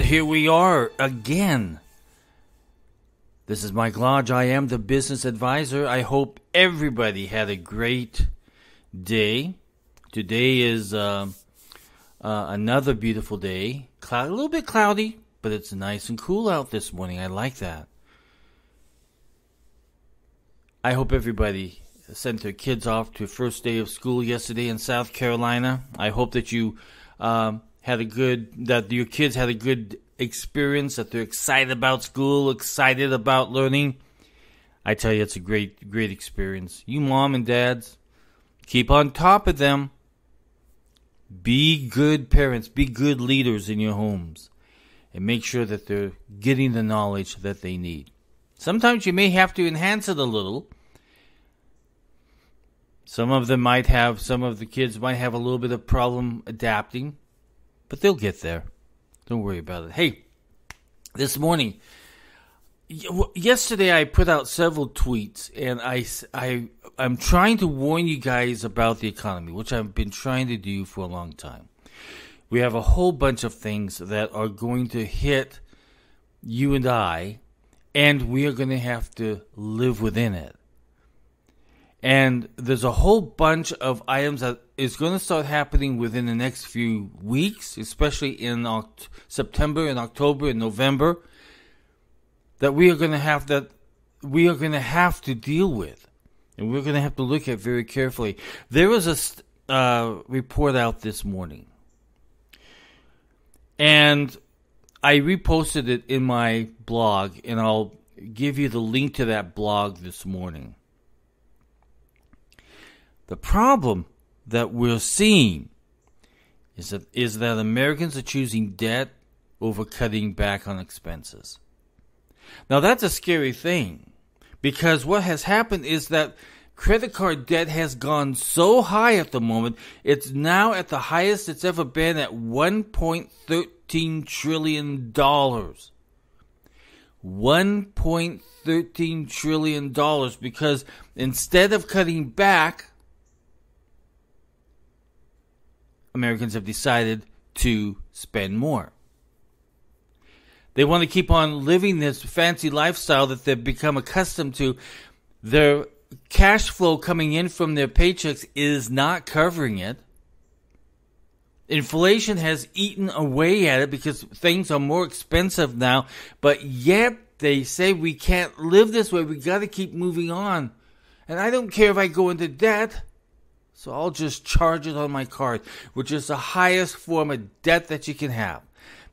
here we are again. This is Mike Lodge. I am the business advisor. I hope everybody had a great day. Today is another beautiful day. A little bit cloudy, but it's nice and cool out this morning. I like that. I hope everybody sent their kids off to first day of school yesterday in South Carolina. I hope that you that your kids had a good experience, that they're excited about school, excited about learning. I tell you, it's a great experience. You mom and dads, keep on top of them. Be good parents, be good leaders in your homes, and make sure that they're getting the knowledge that they need. Sometimes you may have to enhance it a little. Some of the kids might have a little bit of problem adapting, but they'll get there. Don't worry about it. Hey, this morning, yesterday I put out several tweets, and I'm trying to warn you guys about the economy, which I've been trying to do for a long time. We have a whole bunch of things that are going to hit you and I, and we are going to have to live within it. And there's a whole bunch of items that is going to start happening within the next few weeks, especially in September and October and November, that we are going to have to deal with, and we're going to have to look at very carefully. There was a report out this morning, and I reposted it in my blog, and I'll give you the link to that blog this morning. The problem that we're seeing is that Americans are choosing debt over cutting back on expenses. Now, that's a scary thing, because what has happened is that credit card debt has gone so high at the moment. It's now at the highest it's ever been, at $1.13 trillion. $1.13 trillion, because instead of cutting back, Americans have decided to spend more. They want to keep on living this fancy lifestyle that they've become accustomed to. Their cash flow coming in from their paychecks is not covering it. Inflation has eaten away at it because things are more expensive now, but yet they say we can't live this way. We got to keep moving on. And I don't care if I go into debt, so I'll just charge it on my card, which is the highest form of debt that you can have,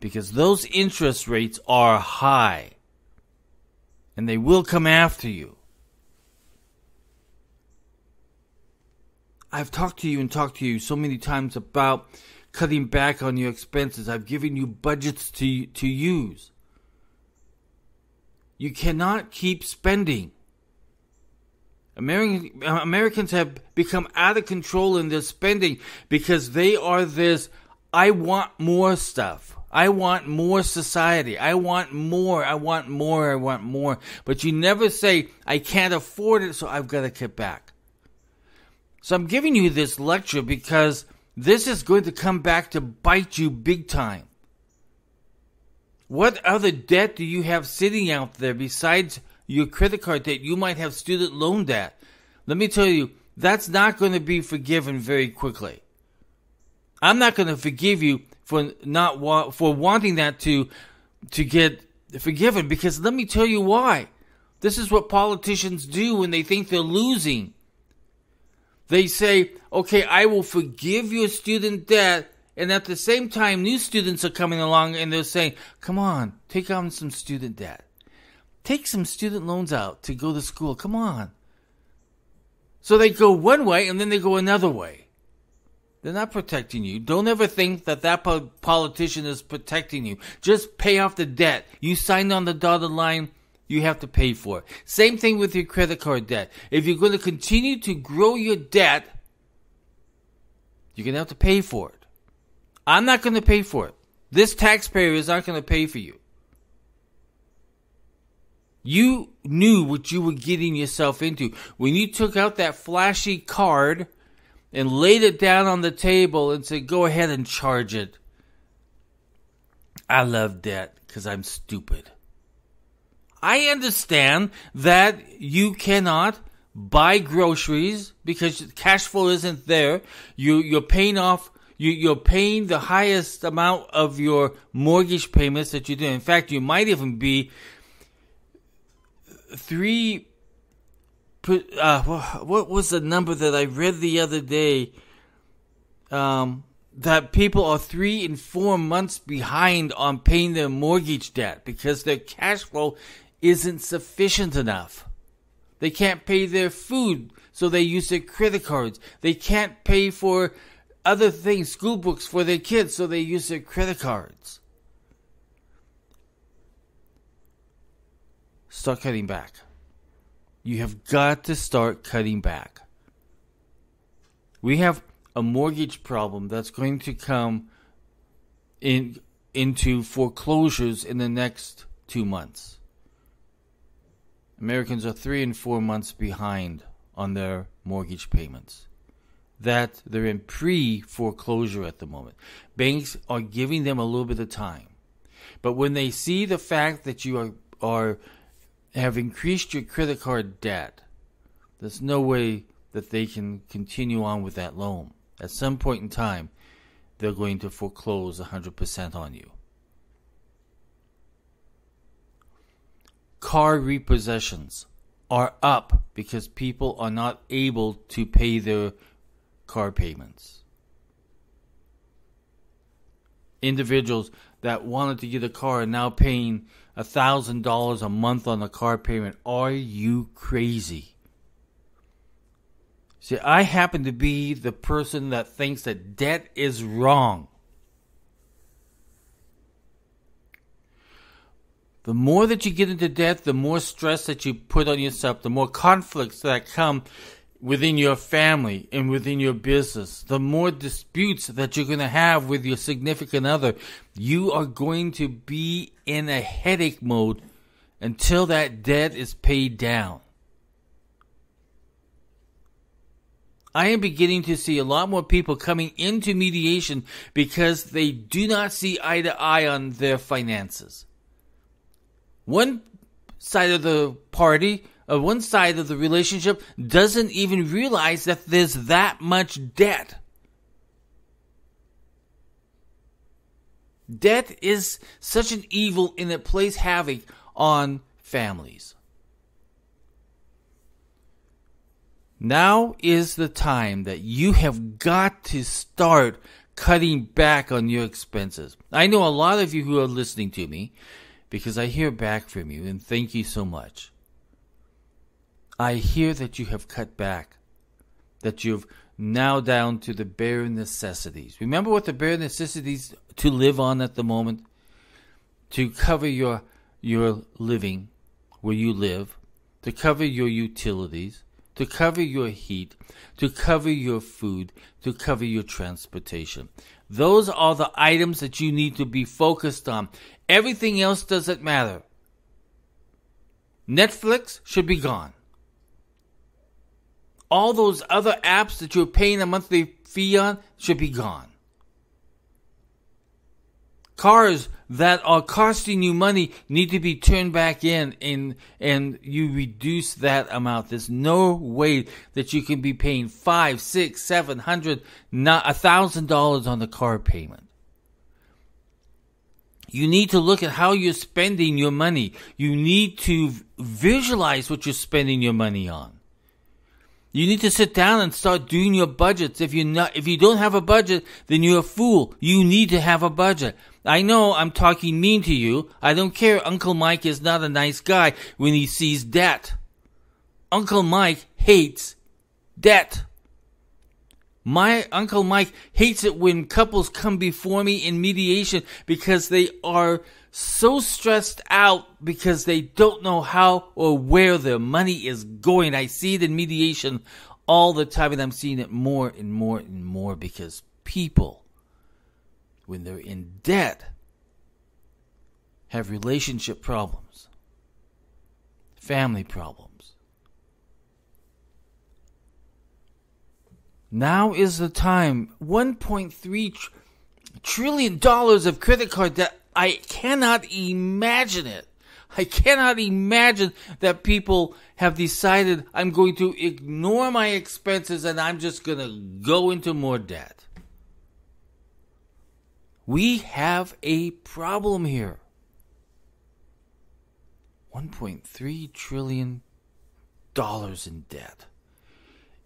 because those interest rates are high, and they will come after you. I've talked to you so many times about cutting back on your expenses. I've given you budgets to use. You cannot keep spending. Americans have become out of control in their spending because they are this, I want more stuff. I want more society. I want more. I want more. I want more. But you never say, I can't afford it, so I've got to cut back. So I'm giving you this lecture because this is going to come back to bite you big time. What other debt do you have sitting out there besides your credit card debt? You might have student loan debt. Let me tell you, that's not going to be forgiven very quickly. I'm not going to forgive you for wanting that to get forgiven, because let me tell you why. This is what politicians do when they think they're losing. They say, okay, I will forgive your student debt, and at the same time, new students are coming along and they're saying, come on, take on some student debt. Take some student loans out to go to school. Come on. So they go one way and then they go another way. They're not protecting you. Don't ever think that politician is protecting you. Just pay off the debt. You signed on the dotted line, you have to pay for it. Same thing with your credit card debt. If you're going to continue to grow your debt, you're going to have to pay for it. I'm not going to pay for it. This taxpayer is not going to pay for you. You knew what you were getting yourself into when you took out that flashy card and laid it down on the table and said, go ahead and charge it. I love debt because I'm stupid. I understand that you cannot buy groceries because cash flow isn't there. You're paying off. You're paying the highest amount of your mortgage payments that you do. In fact, you might even be what was the number that I read the other day? That people are 3 and 4 months behind on paying their mortgage debt because their cash flow isn't sufficient enough. They can't pay their food, so they use their credit cards. They can't pay for other things, school books for their kids, so they use their credit cards. Start cutting back. You have got to start cutting back. We have a mortgage problem that's going to come into foreclosures in the next 2 months. Americans are 3 and 4 months behind on their mortgage payments. That they're in pre-foreclosure at the moment. Banks are giving them a little bit of time. But when they see the fact that you have increased your credit card debt, there's no way that they can continue on with that loan. At some point in time, they're going to foreclose 100% on you. Car repossessions are up because people are not able to pay their car payments. Individuals that wanted to get a car are now paying $1,000 a month on a car payment. Are you crazy? See, I happen to be the person that thinks that debt is wrong. The more that you get into debt, the more stress that you put on yourself, the more conflicts that come within your family and within your business, the more disputes that you're going to have with your significant other. You are going to be in a headache mode until that debt is paid down. I am beginning to see a lot more people coming into mediation because they do not see eye to eye on their finances. One side of the party, one side of the relationship doesn't even realize that there's that much debt. Debt is such an evil and it plays havoc on families. Now is the time that you have got to start cutting back on your expenses. I know a lot of you who are listening to me because I hear back from you, and thank you so much. I hear that you have cut back, that you've now down to the bare necessities. Remember what the bare necessities to live on at the moment? To cover your living, where you live, to cover your utilities, to cover your heat, to cover your food, to cover your transportation. Those are the items that you need to be focused on. Everything else doesn't matter. Netflix should be gone. All those other apps that you're paying a monthly fee on should be gone. Cars that are costing you money need to be turned back in and you reduce that amount. There's no way that you can be paying $500, $600, $700, $1,000 on the car payment. You need to look at how you're spending your money. You need to visualize what you're spending your money on. You need to sit down and start doing your budgets. If you don't have a budget, then you're a fool. You need to have a budget. I know I'm talking mean to you. I don't care. Uncle Mike is not a nice guy when he sees debt. Uncle Mike hates debt. My Uncle Mike hates it when couples come before me in mediation because they are so stressed out because they don't know how or where their money is going. I see it in mediation all the time, and I'm seeing it more and more and more because people, when they're in debt, have relationship problems, family problems. Now is the time. $1.3 trillion of credit card debt I cannot imagine it. I cannot imagine that people have decided I'm going to ignore my expenses and I'm just going to go into more debt. We have a problem here. $1.3 trillion in debt.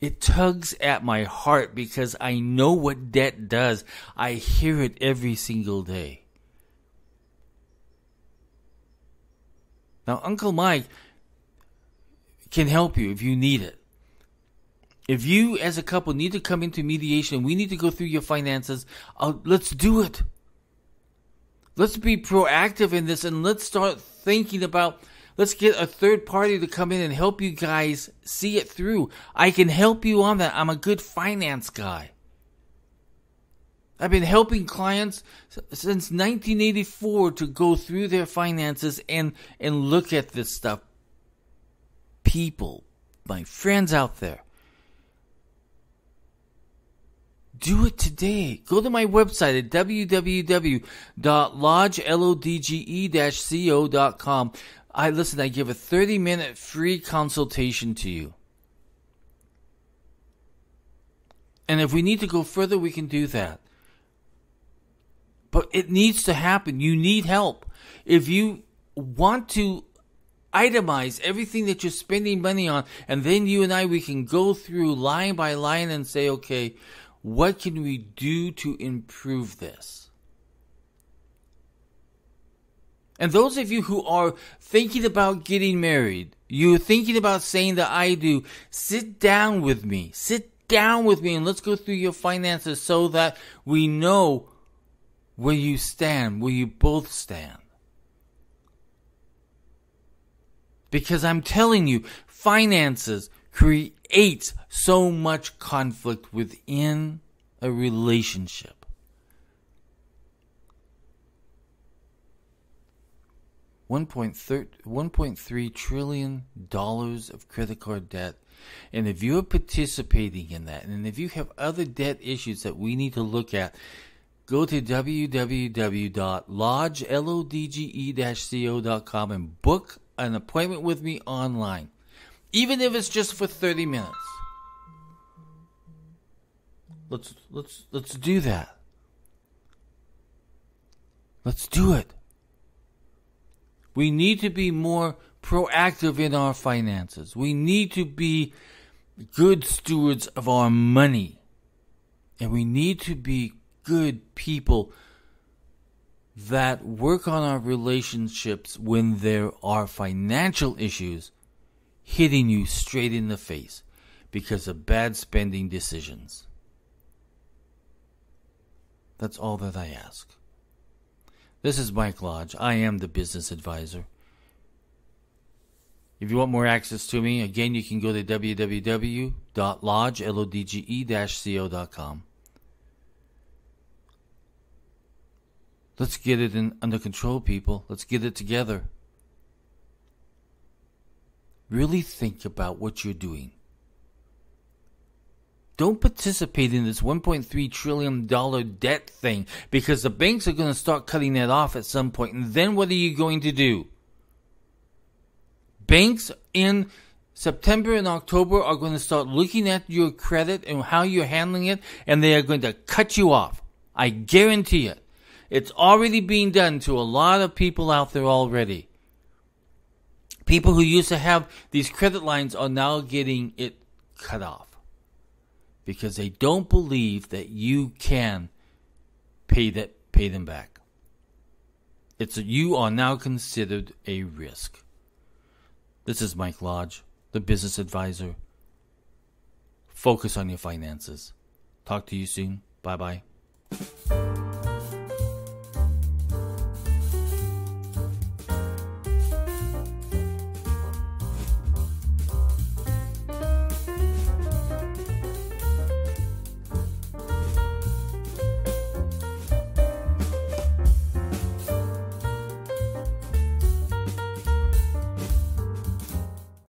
It tugs at my heart because I know what debt does. I hear it every single day. Now, Uncle Mike can help you if you need it. If you, as a couple, need to come into mediation, we need to go through your finances, let's do it. Let's be proactive in this and let's start thinking about, let's get a third party to come in and help you guys see it through. I can help you on that. I'm a good finance guy. I've been helping clients since 1984 to go through their finances and look at this stuff. People, my friends out there, do it today. Go to my website at www.lodgelodge-co.com. I give a 30-minute free consultation to you. And if we need to go further, we can do that. But it needs to happen. You need help. If you want to itemize everything that you're spending money on, and then you and I, we can go through line by line and say, okay, what can we do to improve this? And those of you who are thinking about getting married, you're thinking about saying that I do, sit down with me. Sit down with me and let's go through your finances so that we know where you stand, where you both stand. Because I'm telling you, finances creates so much conflict within a relationship. $1.3 trillion of credit card debt. And if you're participating in that, and if you have other debt issues that we need to look at, go to www.lodge-co.com and book an appointment with me online. Even if it's just for 30 minutes. Let's do that. Let's do it. We need to be more proactive in our finances. We need to be good stewards of our money. And we need to be good people that work on our relationships when there are financial issues hitting you straight in the face because of bad spending decisions. That's all that I ask. This is Mike Lodge. I am the business advisor. If you want more access to me, again, you can go to www.lodgelodge-co.com. Let's get it under control, people. Let's get it together. Really think about what you're doing. Don't participate in this $1.3 trillion debt thing because the banks are going to start cutting that off at some point. And then what are you going to do? Banks in September and October are going to start looking at your credit and how you're handling it, and they are going to cut you off. I guarantee it. It's already being done to a lot of people out there already. People who used to have these credit lines are now getting it cut off because they don't believe that you can pay them back. You are now considered a risk. This is Mike Lodge, the business advisor. Focus on your finances. Talk to you soon. Bye-bye.